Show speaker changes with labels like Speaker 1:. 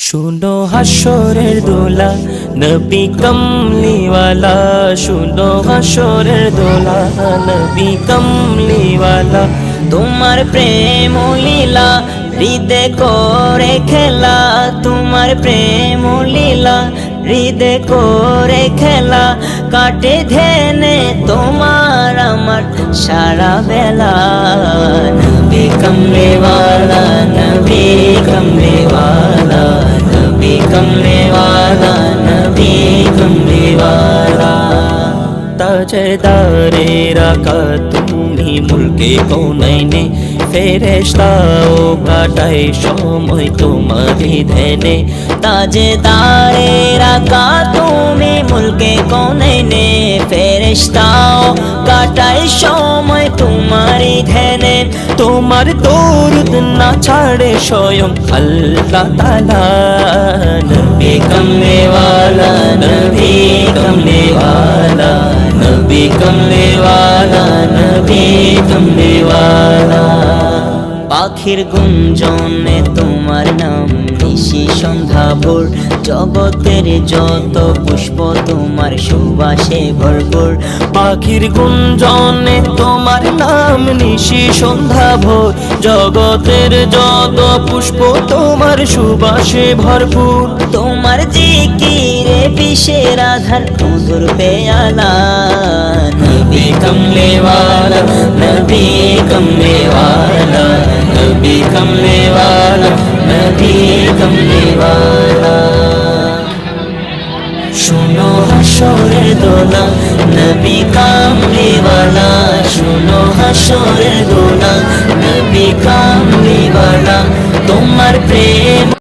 Speaker 1: শুনো হাসরের দোলা নবী কমলিওয়ালা, শুনো হাসরের দোলা নবী কমলিওয়ালা। তোমার প্রেম লীলা হৃদে করে খেলা, তোমার প্রেম লীলা হৃদে করে খেলা। কাটে ধ্যানে তোমার আমার সারা বেলা। নবী কমলিওয়ালা, নবী কমলিওয়ালা, নবী কমলিওয়ালা, নবী কমলিওয়ালা। তাজদারে রাখা তুমি মুলকে কোনাইনে, ফেরেশতাও কাটায় সময় তোমারই ধ্যানে। তাজদারে রাখা তুমি মুলকে কোনাইনে, ফেরেশতাও কাটায় সময় তোমারই ধ্যানে। তোমার দরুদ না ছাড়ে স্বয়ং আল্লাহ তাআলা। নবী কমলিওয়ালা, নবী কমলিওয়ালা, নবী কমলিওয়ালা, নবী কমলিওয়ালা। পাখির গুঞ্জনে তোমার নাম নিশি সন্ধ্যা ভোর, জগতের যত পুষ্প তোমার সুবাসে ভরপুর। পাখির গুঞ্জনে তোমার নাম নিশি সন্ধ্যা ভোর, জগতের যত পুষ্প তোমার সুবাসে ভরপুর। তোমার জিকিরে বিষের আধার মধুর পেয়ালা। নবী কমলিওয়ালা, নবী কমলিওয়ালা, নবী কমলিওয়ালা, নবী কমলিওয়ালা। শুনো হাসরের দোলা নবী কমলিওয়ালা, শুনো হাসরের দোলা নবী কমলিওয়ালা। তোমার প্রেম